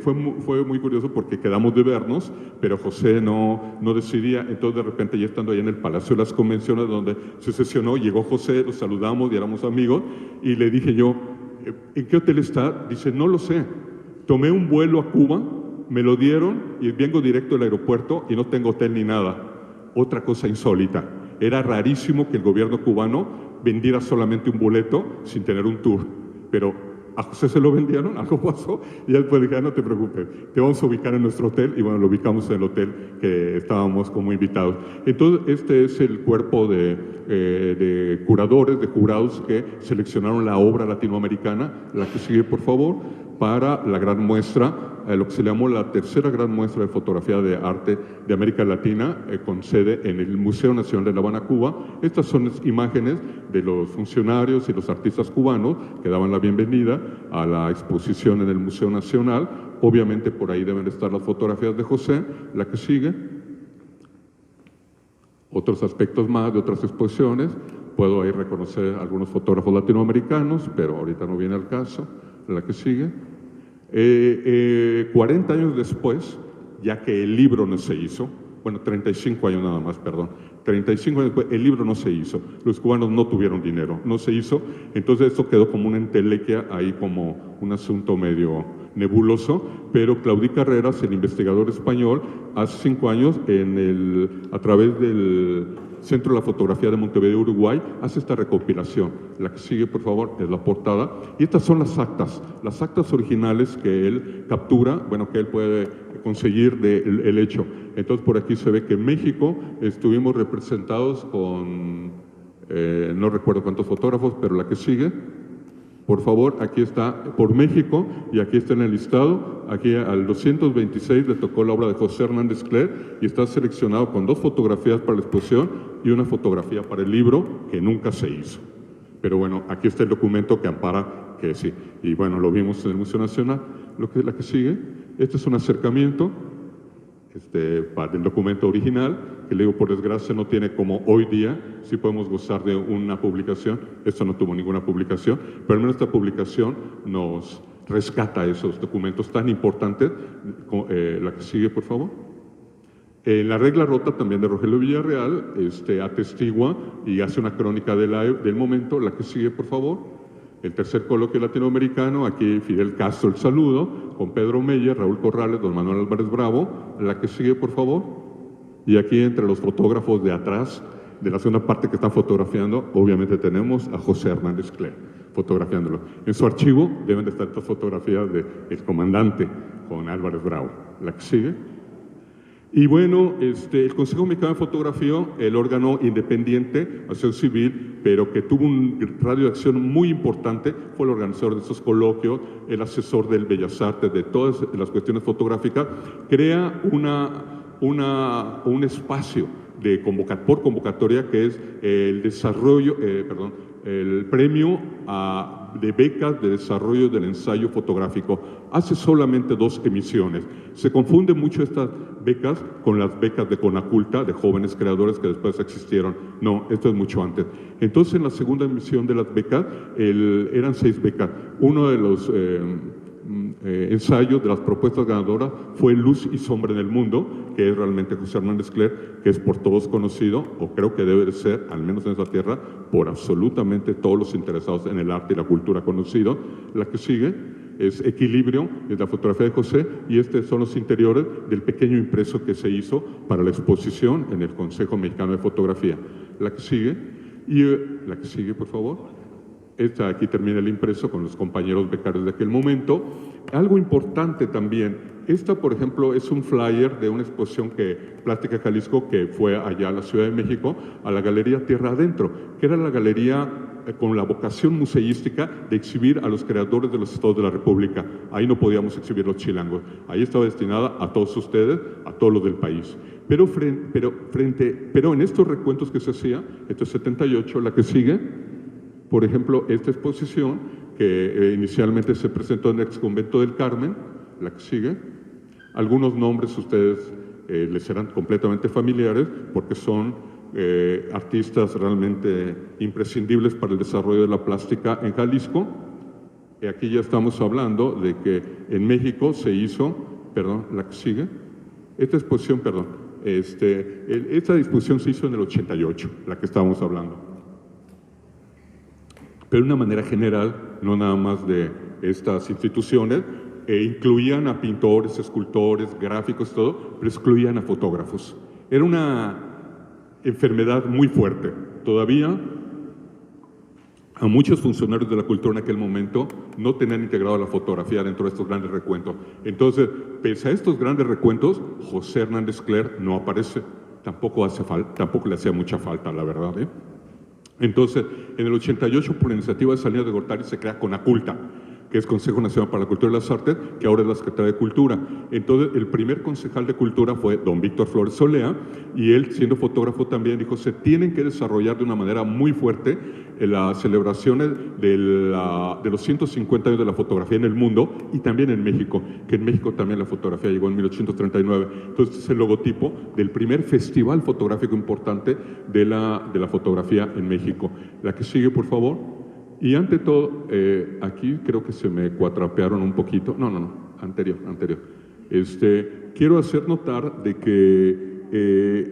fue muy curioso porque quedamos de vernos, pero José no decidía. Entonces, de repente, ya estando allá en el Palacio de las Convenciones, donde se sesionó, llegó José, nos saludamos y éramos amigos, y le dije yo: ¿en qué hotel está? Dice: no lo sé. Tomé un vuelo a Cuba, me lo dieron y vengo directo del aeropuerto y no tengo hotel ni nada. Otra cosa insólita. Era rarísimo que el gobierno cubano vendiera solamente un boleto sin tener un tour. Pero a José se lo vendieron, algo pasó, y él pues dijo: no te preocupes, te vamos a ubicar en nuestro hotel. Y bueno, lo ubicamos en el hotel que estábamos como invitados. Entonces, este es el cuerpo de curadores, de jurados que seleccionaron la obra latinoamericana. La que sigue, por favor, para la gran muestra, lo que se llamó la tercera gran muestra de fotografía de arte de América Latina, con sede en el Museo Nacional de La Habana, Cuba. Estas son las imágenes de los funcionarios y los artistas cubanos que daban la bienvenida a la exposición en el Museo Nacional. Obviamente por ahí deben estar las fotografías de José. La que sigue. Otros aspectos más de otras exposiciones. Puedo ahí reconocer algunos fotógrafos latinoamericanos, pero ahorita no viene al caso. La que sigue. 40 años después, ya que el libro no se hizo, 35 años nada más, perdón, 35 años después, el libro no se hizo, los cubanos no tuvieron dinero, no se hizo, entonces esto quedó como una entelequia ahí, como un asunto medio nebuloso, pero Claudí Carreras, el investigador español, hace 5 años, a través del Centro de la Fotografía de Montevideo, Uruguay, hace esta recopilación. La que sigue, por favor, es la portada. Y estas son las actas originales que él captura, bueno, que él puede conseguir del hecho. Entonces, por aquí se ve que en México estuvimos representados con, no recuerdo cuántos fotógrafos, pero la que sigue, por favor, aquí está por México y aquí está en el listado. Aquí al 226 le tocó la obra de José Hernández Cler y está seleccionado con 2 fotografías para la exposición y una fotografía para el libro que nunca se hizo. Pero bueno, aquí está el documento que ampara que sí. Y bueno, lo vimos en el Museo Nacional. La que sigue, este es un acercamiento para el documento original, que le digo, por desgracia no tiene como hoy día, sí podemos gozar de una publicación. Esto no tuvo ninguna publicación, pero al menos esta publicación nos rescata esos documentos tan importantes. La que sigue, por favor. La regla rota también de Rogelio Villarreal atestigua y hace una crónica del momento. La que sigue, por favor. El tercer coloquio latinoamericano, aquí Fidel Castro, el saludo, con Pedro Meyer, Raúl Corrales, don Manuel Álvarez Bravo. La que sigue, por favor. Y aquí entre los fotógrafos de atrás, de la segunda parte que están fotografiando, obviamente tenemos a José Hernández Cler, fotografiándolo. En su archivo deben de estar estas fotografías del comandante con Álvarez Bravo. La que sigue. Y bueno, el Consejo Mexicano de Fotografía, el órgano independiente, acción civil, pero que tuvo un radio de acción muy importante, fue el organizador de estos coloquios, el asesor del Bellas Artes, de todas las cuestiones fotográficas, crea un espacio por convocatoria que es el desarrollo, el premio de becas de desarrollo del ensayo fotográfico. Hace solamente 2 emisiones. Se confunde mucho estas becas con las becas de Conaculta, de jóvenes creadores que después existieron. No, esto es mucho antes. Entonces, en la segunda emisión de las becas, eran 6 becas. Uno de los ensayos de las propuestas ganadoras fue Luz y Sombra en el Mundo, que es realmente José Hernández Cler, que es por todos conocido, o creo que debe de ser, al menos en esta tierra, por absolutamente todos los interesados en el arte y la cultura conocido. La que sigue es Equilibrio, es la fotografía de José, y estos son los interiores del pequeño impreso que se hizo para la exposición en el Consejo Mexicano de Fotografía. La que sigue, y la que sigue, por favor. Aquí termina el impreso con los compañeros becarios de aquel momento. Algo importante también, por ejemplo, es un flyer de una exposición Plástica Jalisco, que fue allá a la Ciudad de México, a la Galería Tierra Adentro, que era la galería con la vocación museística de exhibir a los creadores de los estados de la República. Ahí no podíamos exhibir los chilangos. Ahí estaba destinada a todos ustedes, a todos los del país. Pero en estos recuentos que se hacía, esto es 78, la que sigue, por ejemplo, esta exposición que inicialmente se presentó en el exconvento del Carmen, la que sigue, algunos nombres ustedes les serán completamente familiares porque son artistas realmente imprescindibles para el desarrollo de la plástica en Jalisco. Y aquí ya estamos hablando de que en México se hizo, la que sigue, esta exposición, esta disposición se hizo en el 88, la que estábamos hablando. Pero de una manera general, no nada más de estas instituciones, incluían a pintores, escultores, gráficos, todo, pero excluían a fotógrafos. Era una enfermedad muy fuerte. Todavía a muchos funcionarios de la cultura en aquel momento no tenían integrado la fotografía dentro de estos grandes recuentos. Entonces, pese a estos grandes recuentos, José Hernández Cler no aparece. Tampoco le hacía mucha falta, la verdad, Entonces, en el 88, por iniciativa de Salinas de Gortari, se crea Conaculta, que es Consejo Nacional para la Cultura y las Artes, que ahora es la Secretaría de Cultura. Entonces, el primer concejal de Cultura fue don Víctor Flores Solea, y él, siendo fotógrafo también, dijo, se tienen que desarrollar de una manera muy fuerte las celebraciones de los 150 años de la fotografía en el mundo y también en México, que en México también la fotografía llegó en 1839. Entonces, es el logotipo del primer festival fotográfico importante de la fotografía en México. La que sigue, por favor. Y ante todo, aquí creo que se me cuatrapearon un poquito. No, anterior. Quiero hacer notar de que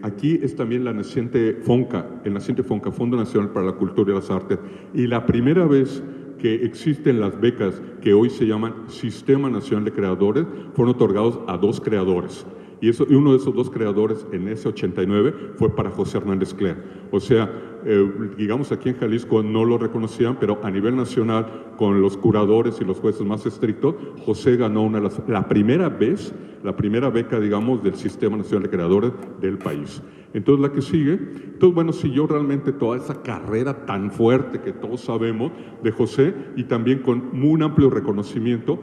aquí es también el naciente FONCA, Fondo Nacional para la Cultura y las Artes, y la primera vez que existen las becas que hoy se llaman Sistema Nacional de Creadores, fueron otorgados a 2 creadores. Y uno de esos dos creadores en ese 89 fue para José Hernández Cler. O sea, digamos aquí en Jalisco no lo reconocían, pero a nivel nacional, con los curadores y los jueces más estrictos, José ganó la primera beca, digamos, del Sistema Nacional de Creadores del país. Entonces, la que sigue, entonces, bueno, siguió realmente toda esa carrera tan fuerte que todos sabemos de José, y también con un amplio reconocimiento,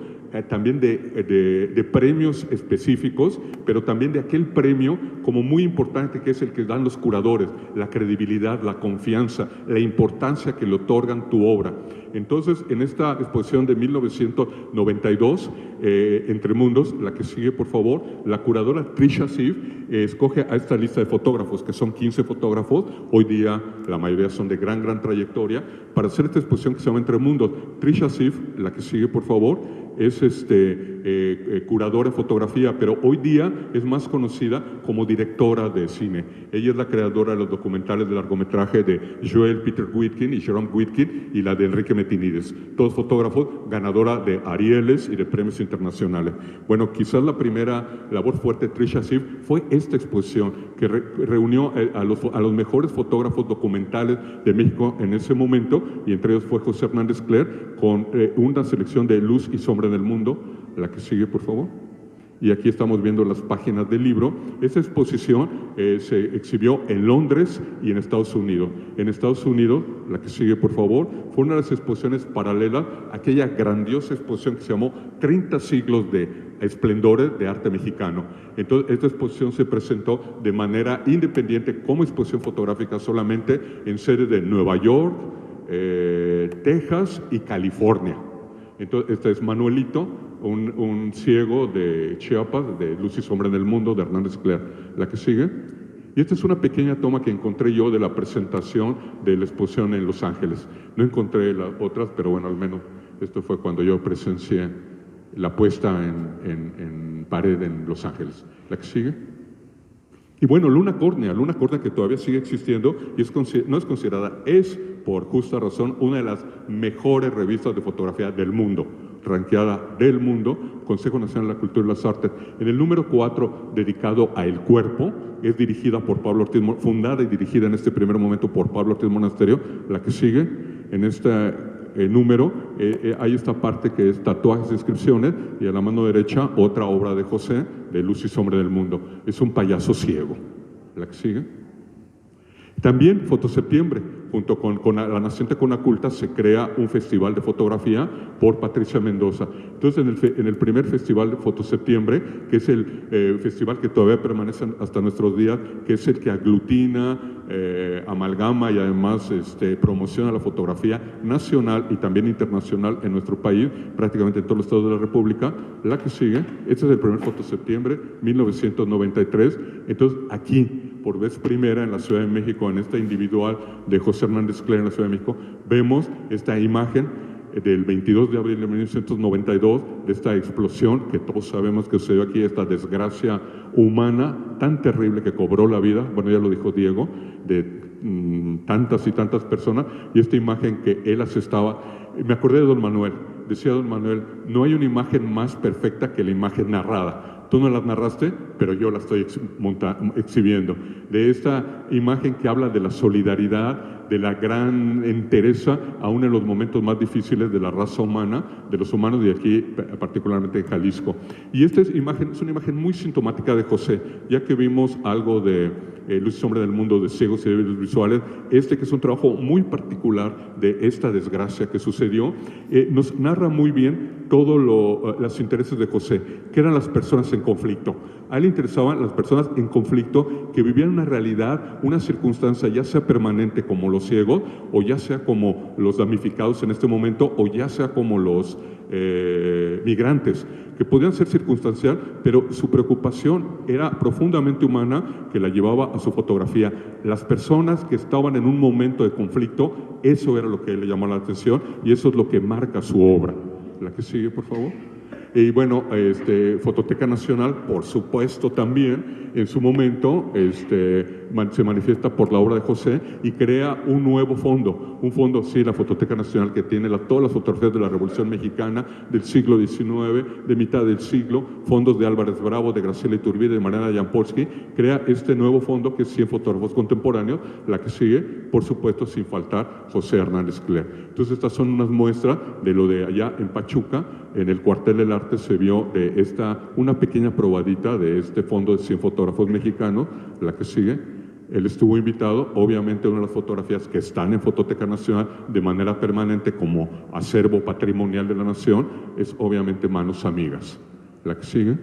también de premios específicos, pero también de aquel premio como muy importante que es el que dan los curadores, la credibilidad, la confianza, la importancia que le otorgan tu obra. Entonces, en esta exposición de 1992, Entre Mundos, la que sigue, por favor, la curadora Trisha Sif escoge a esta lista de fotógrafos, que son 15 fotógrafos, hoy día la mayoría son de gran trayectoria, para hacer esta exposición que se llama Entre Mundos. Trisha Sif, la que sigue, por favor, es curadora en fotografía, pero hoy día es más conocida como directora de cine. Ella es la creadora de los documentales de largometraje de Joel Peter Witkin y Jerome Witkin, y la de Enrique Metinides, todos fotógrafos, ganadora de Arieles y de premios internacionales. Bueno, quizás la primera labor fuerte de Trisha Sif fue esta exposición que reunió a los mejores fotógrafos documentales de México en ese momento, y entre ellos fue José Hernández Cler, con una selección de Luz y Sombra en el Mundo. La que sigue, por favor. Y aquí estamos viendo las páginas del libro. Esta exposición se exhibió en Londres y en Estados Unidos. En Estados Unidos, la que sigue, por favor, fue una de las exposiciones paralelas a aquella grandiosa exposición que se llamó 30 siglos de esplendores de arte mexicano. Entonces, esta exposición se presentó de manera independiente como exposición fotográfica solamente en sedes de Nueva York, Texas y California. Entonces, este es Manuelito, un ciego de Chiapas, de Luz y Sombra en el Mundo, de Hernández Cler. La que sigue. Y esta es una pequeña toma que encontré yo de la presentación de la exposición en Los Ángeles. No encontré las otras, pero bueno, al menos esto fue cuando yo presencié la puesta en pared en Los Ángeles. La que sigue. Y bueno, Luna Córnea que todavía sigue existiendo y no es considerada, es por justa razón una de las mejores revistas de fotografía del mundo, ranqueada del mundo, Consejo Nacional de la Cultura y las Artes. En el número 4, dedicado a El Cuerpo, es dirigida por Pablo Ortiz, fundada y dirigida en este primer momento por Pablo Ortiz Monasterio. La que sigue, en este número, hay esta parte que es tatuajes e inscripciones, y a la mano derecha otra obra de José, de Luz y Sombra del Mundo. Es un payaso ciego. La que sigue. También Fotoseptiembre, junto con la naciente Conaculta, se crea un festival de fotografía por Patricia Mendoza. Entonces, en el primer festival de Fotoseptiembre, que es el festival que todavía permanece hasta nuestros días, que es el que aglutina, amalgama y además promociona la fotografía nacional y también internacional en nuestro país, prácticamente en todos los estados de la República. La que sigue, este es el primer Fotoseptiembre, 1993. Entonces, aquí, por vez primera en la Ciudad de México, en esta individual de José Hernández Cler en la Ciudad de México, vemos esta imagen del 22 de abril de 1992, de esta explosión que todos sabemos que sucedió aquí, esta desgracia humana tan terrible que cobró la vida, bueno, ya lo dijo Diego, de tantas y tantas personas, y esta imagen que él asestaba. Me acordé de don Manuel, decía don Manuel, no hay una imagen más perfecta que la imagen narrada. Tú no las narraste, pero yo la estoy exhibiendo. De esta imagen que habla de la solidaridad, de la gran entereza, aún en los momentos más difíciles de la raza humana, de los humanos, y aquí particularmente en Jalisco. Y esta imagen es una imagen muy sintomática de José, ya que vimos algo de Luz y Sombra del Mundo, de ciegos y débiles visuales, que es un trabajo muy particular de esta desgracia que sucedió, nos narra muy bien todos los intereses de José, que eran las personas en conflicto. A él le interesaban las personas en conflicto que vivían una realidad, una circunstancia, ya sea permanente como los ciegos, o ya sea como los damnificados en este momento, o ya sea como los migrantes, que podían ser circunstancial, pero su preocupación era profundamente humana, que la llevaba a su fotografía. Las personas que estaban en un momento de conflicto, eso era lo que le llamó la atención, y eso es lo que marca su obra. La que sigue, por favor. Y bueno, Fototeca Nacional, por supuesto, también en su momento se manifiesta por la obra de José y crea un nuevo fondo. Un fondo, sí, la Fototeca Nacional, que tiene todas las fotografías de la Revolución Mexicana, del siglo XIX, de mitad del siglo, fondos de Álvarez Bravo, de Graciela Iturbide, de Mariana Jampolsky. Crea este nuevo fondo que es 100 fotógrafos contemporáneos, la que sigue, por supuesto, sin faltar, José Hernández Cler. Entonces, estas son unas muestras de lo de allá en Pachuca. En el Cuartel del Arte se vio una pequeña probadita de este fondo de 100 fotógrafos mexicanos, la que sigue. Él estuvo invitado, obviamente una de las fotografías que están en Fototeca Nacional de manera permanente como acervo patrimonial de la nación, es obviamente Manos Amigas, la que sigue.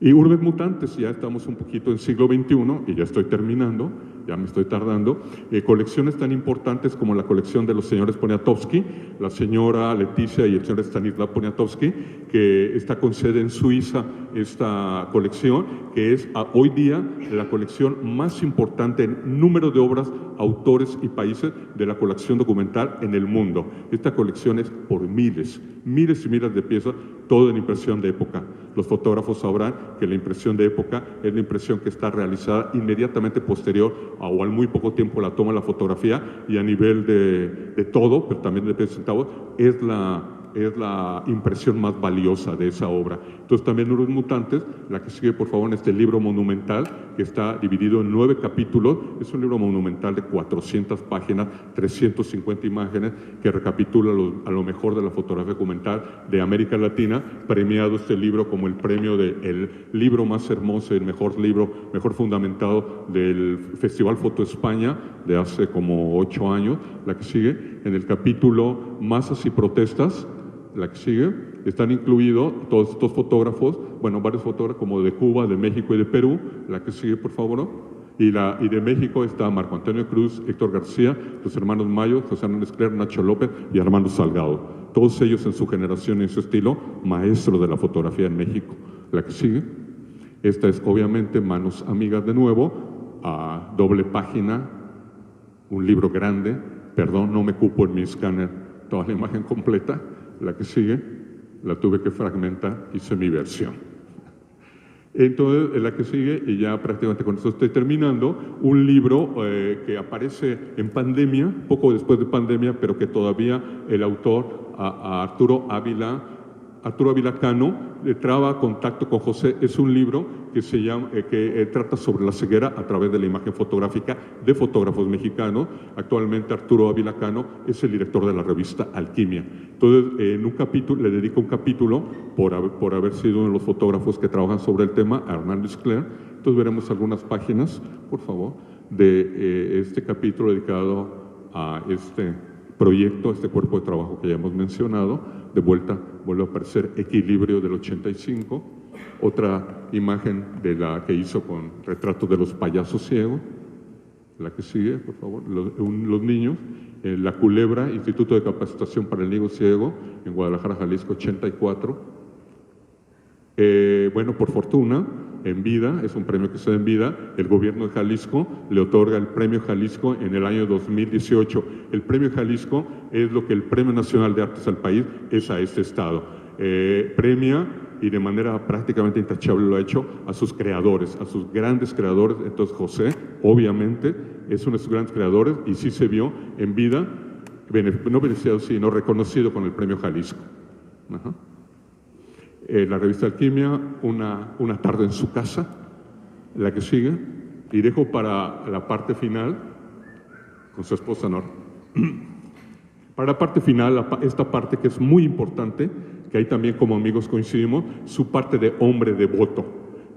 Y Urbes Mutantes, ya estamos un poquito en siglo XXI y ya estoy terminando, ya me estoy tardando. Colecciones tan importantes como la colección de los señores Poniatowski, la señora Leticia y el señor Stanislav Poniatowski, que está con sede en Suiza, esta colección, que es hoy día la colección más importante en número de obras, autores y países de la colección documental en el mundo. Esta colección es por miles y miles de piezas, todo en impresión de época. Los fotógrafos sabrán que la impresión de época es la impresión que está realizada inmediatamente posterior o al muy poco tiempo la toma de la fotografía, y a nivel de todo, pero también de pesos centavos, es la impresión más valiosa de esa obra. Entonces también Urbes Mutantes, la que sigue por favor en este libro monumental, que está dividido en 9 capítulos, es un libro monumental de 400 páginas, 350 imágenes, que recapitula a lo mejor de la fotografía documental de América Latina, premiado este libro como el premio del libro más hermoso, el mejor libro, mejor fundamentado del Festival Foto España de hace como 8 años, la que sigue, en el capítulo Masas y Protestas, la que sigue, están incluidos todos estos fotógrafos, bueno, varios fotógrafos como de Cuba, de México y de Perú, la que sigue, por favor. Y de México está Marco Antonio Cruz, Héctor García, los hermanos Mayo, José Hernández Cler, Nacho López y Armando Salgado. Todos ellos en su generación y en su estilo, maestros de la fotografía en México. La que sigue, esta es obviamente Manos Amigas de nuevo, a doble página, un libro grande, perdón, no me cupo en mi escáner toda la imagen completa. La que sigue, la tuve que fragmentar, hice mi versión. Entonces, la que sigue, y ya prácticamente con esto estoy terminando, un libro que aparece en pandemia, poco después de pandemia, pero que todavía el autor, Arturo Ávila Cano, traba contacto con José. Es un libro que se llama, que trata sobre la ceguera a través de la imagen fotográfica de fotógrafos mexicanos. Actualmente Arturo Ávila Cano es el director de la revista Alquimia. Entonces, en un capítulo, le dedico un capítulo por haber sido uno de los fotógrafos que trabajan sobre el tema, a Hernández Cler. Entonces veremos algunas páginas, por favor, de este capítulo dedicado a este proyecto, este cuerpo de trabajo que ya hemos mencionado. De vuelta vuelve a aparecer Equilibrio del 85, otra imagen de la que hizo con retratos de los payasos ciegos, la que sigue, por favor, los niños, La Culebra, Instituto de Capacitación para el Niño Ciego, en Guadalajara, Jalisco, 84. Bueno, por fortuna, en vida, es un premio que se da en vida, el gobierno de Jalisco le otorga el Premio Jalisco en el año 2018. El Premio Jalisco es lo que el Premio Nacional de Artes al País es a este estado. Premia, y de manera prácticamente intachable lo ha hecho, a sus creadores, a sus grandes creadores. Entonces José, obviamente, es uno de sus grandes creadores y sí se vio en vida, no beneficiado, sino reconocido con el Premio Jalisco. Ajá. La revista Alquimia, una tarde en su casa, la que sigue, y dejo para la parte final, con su esposa Nora, para la parte final, esta parte que es muy importante, que ahí también como amigos coincidimos, su parte de hombre devoto.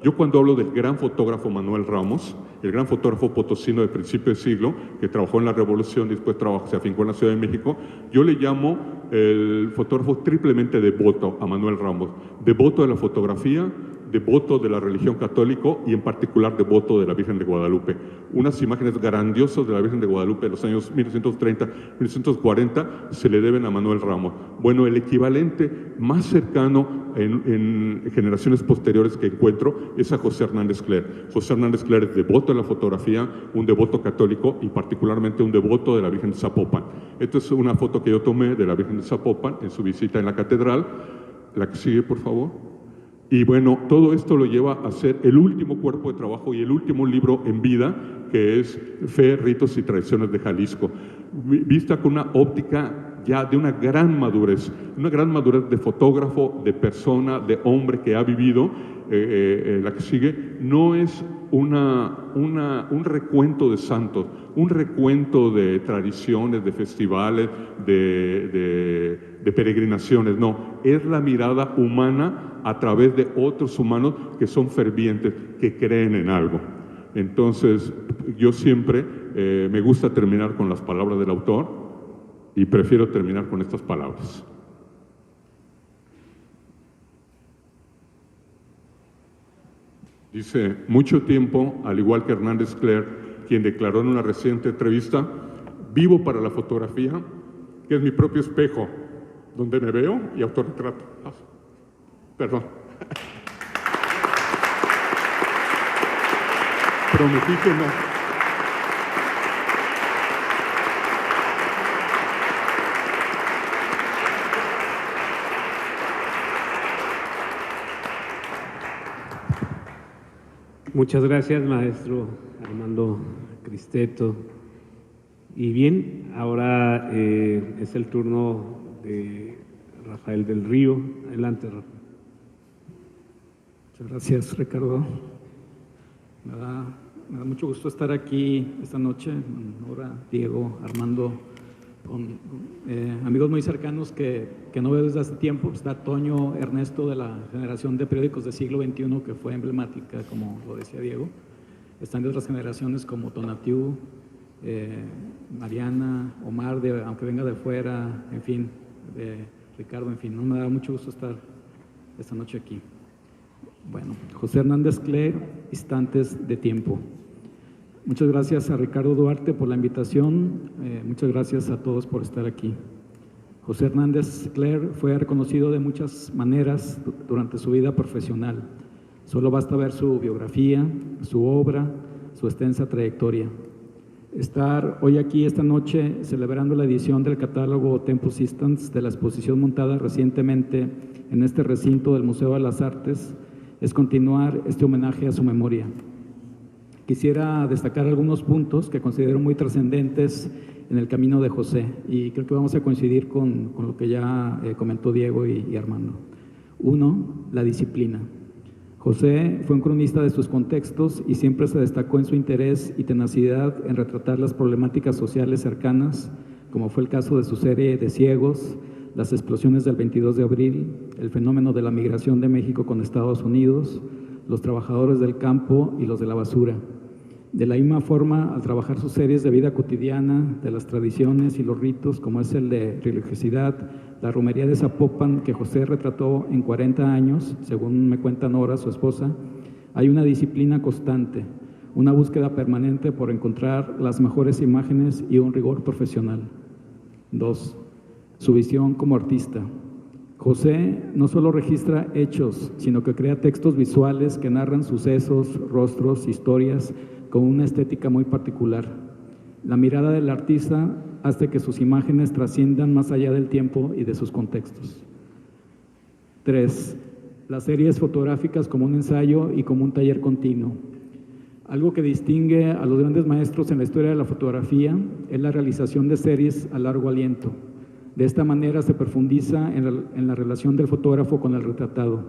Yo cuando hablo del gran fotógrafo Manuel Ramos, el gran fotógrafo potosino de principio de siglo, que trabajó en la Revolución y después se afincó en la Ciudad de México, yo le llamo el fotógrafo triplemente devoto a Manuel Ramos. Devoto de la fotografía, devoto de la religión católica y en particular devoto de la Virgen de Guadalupe. Unas imágenes grandiosas de la Virgen de Guadalupe de los años 1930, 1940 se le deben a Manuel Ramos. Bueno, el equivalente más cercano en generaciones posteriores que encuentro es a José Hernández Cler. José Hernández Cler es devoto de la fotografía, un devoto católico y particularmente un devoto de la Virgen de Zapopan. Esta es una foto que yo tomé de la Virgen de Zapopan en su visita en la catedral. La que sigue, por favor. Y bueno, todo esto lo lleva a ser el último cuerpo de trabajo y el último libro en vida, que es Fe, Ritos y Tradiciones de Jalisco, vista con una óptica ya de una gran madurez de fotógrafo, de persona, de hombre que ha vivido. La que sigue no es un recuento de santos, un recuento de tradiciones, de festivales, de peregrinaciones, no, es la mirada humana a través de otros humanos que son fervientes, que creen en algo. Entonces, yo siempre me gusta terminar con las palabras del autor y prefiero terminar con estas palabras. Dice, mucho tiempo, al igual que Hernández Cler, quien declaró en una reciente entrevista, vivo para la fotografía, que es mi propio espejo, donde me veo y autorretrato. Perdón. Prometí que no. Muchas gracias, maestro Armando Cristeto. Y bien, ahora es el turno de Rafael del Río. Adelante, Rafael. Muchas gracias, Ricardo. Me da mucho gusto estar aquí esta noche, Nora, Diego, Armando, con amigos muy cercanos que no veo desde hace tiempo. Está Toño Ernesto, de la generación de periódicos del siglo XXI, que fue emblemática, como lo decía Diego. Están de otras generaciones como Tonatiu, Mariana, Omar, aunque venga de fuera, en fin, Ricardo, en fin. No me da mucho gusto estar esta noche aquí. Bueno, José Hernández Cler, Instantes de Tiempo. Muchas gracias a Ricardo Duarte por la invitación, muchas gracias a todos por estar aquí. José Hernández Cler fue reconocido de muchas maneras durante su vida profesional. Solo basta ver su biografía, su obra, su extensa trayectoria. Estar hoy aquí esta noche celebrando la edición del catálogo Tempus Instans de la exposición montada recientemente en este recinto del Museo de las Artes es continuar este homenaje a su memoria. Quisiera destacar algunos puntos que considero muy trascendentes en el camino de José, y creo que vamos a coincidir con lo que ya comentó Diego y Armando. Uno, la disciplina. José fue un cronista de sus contextos y siempre se destacó en su interés y tenacidad en retratar las problemáticas sociales cercanas, como fue el caso de su serie de Ciegos, las explosiones del 22 de abril, el fenómeno de la migración de México con Estados Unidos, los trabajadores del campo y los de la basura. De la misma forma, al trabajar sus series de vida cotidiana, de las tradiciones y los ritos, como es el de religiosidad, la romería de Zapopan, que José retrató en 40 años, según me cuenta Nora, su esposa, hay una disciplina constante, una búsqueda permanente por encontrar las mejores imágenes y un rigor profesional. 2. Su visión como artista. José no solo registra hechos, sino que crea textos visuales que narran sucesos, rostros, historias, con una estética muy particular. La mirada del artista hace que sus imágenes trasciendan más allá del tiempo y de sus contextos. 3. Las series fotográficas como un ensayo y como un taller continuo. Algo que distingue a los grandes maestros en la historia de la fotografía es la realización de series a largo aliento. De esta manera se profundiza en la relación del fotógrafo con el retratado.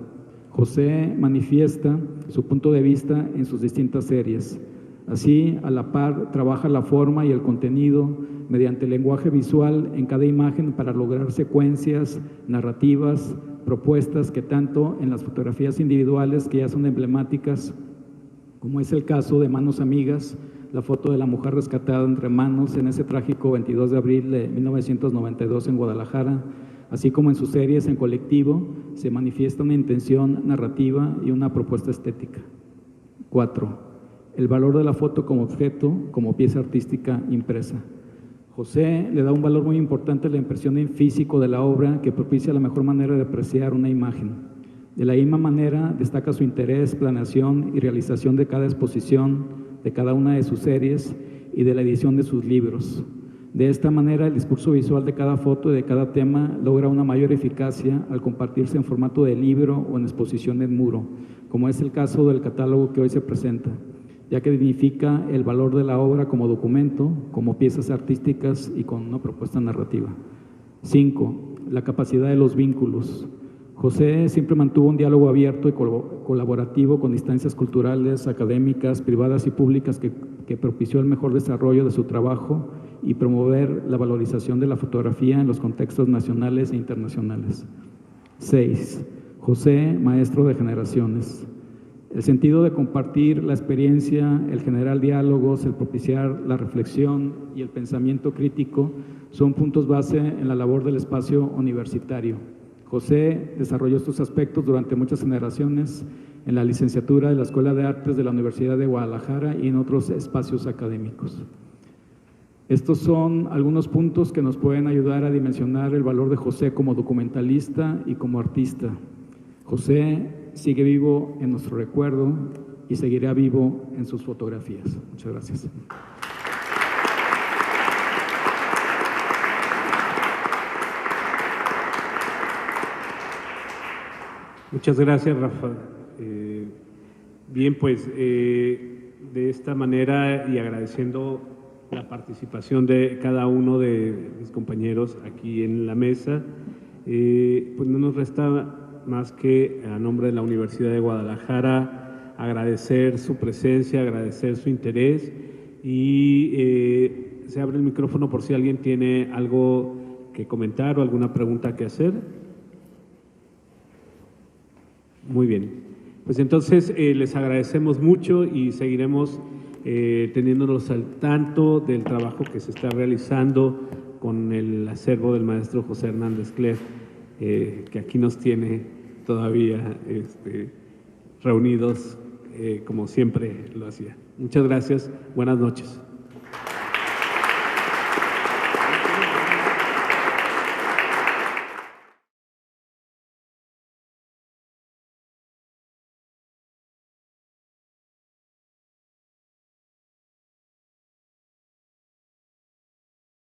José manifiesta su punto de vista en sus distintas series. Así, a la par, trabaja la forma y el contenido mediante el lenguaje visual en cada imagen para lograr secuencias, narrativas, propuestas que tanto en las fotografías individuales que ya son emblemáticas, como es el caso de Manos Amigas, la foto de la mujer rescatada entre manos en ese trágico 22 de abril de 1992 en Guadalajara, así como en sus series en colectivo, se manifiesta una intención narrativa y una propuesta estética. 4. El valor de la foto como objeto, como pieza artística impresa. José le da un valor muy importante a la impresión en físico de la obra que propicia la mejor manera de apreciar una imagen. De la misma manera destaca su interés, planeación y realización de cada exposición, de cada una de sus series y de la edición de sus libros. De esta manera, el discurso visual de cada foto y de cada tema logra una mayor eficacia al compartirse en formato de libro o en exposición en muro, como es el caso del catálogo que hoy se presenta, ya que dignifica el valor de la obra como documento, como piezas artísticas y con una propuesta narrativa. 5. La capacidad de los vínculos. José siempre mantuvo un diálogo abierto y colaborativo con instancias culturales, académicas, privadas y públicas que propició el mejor desarrollo de su trabajo y promover la valorización de la fotografía en los contextos nacionales e internacionales. 6. José, maestro de generaciones. El sentido de compartir la experiencia, el generar diálogos, el propiciar la reflexión y el pensamiento crítico son puntos base en la labor del espacio universitario. José desarrolló estos aspectos durante muchas generaciones en la licenciatura de la Escuela de Artes de la Universidad de Guadalajara y en otros espacios académicos. Estos son algunos puntos que nos pueden ayudar a dimensionar el valor de José como documentalista y como artista. José sigue vivo en nuestro recuerdo y seguirá vivo en sus fotografías. Muchas gracias. Muchas gracias, Rafa. Bien, pues de esta manera y agradeciendo la participación de cada uno de mis compañeros aquí en la mesa, pues no nos resta más que a nombre de la Universidad de Guadalajara agradecer su presencia, agradecer su interés y se abre el micrófono por si alguien tiene algo que comentar o alguna pregunta que hacer. Muy bien, pues entonces les agradecemos mucho y seguiremos teniéndonos al tanto del trabajo que se está realizando con el acervo del maestro José Hernández Cler, que aquí nos tiene todavía reunidos como siempre lo hacía. Muchas gracias, buenas noches.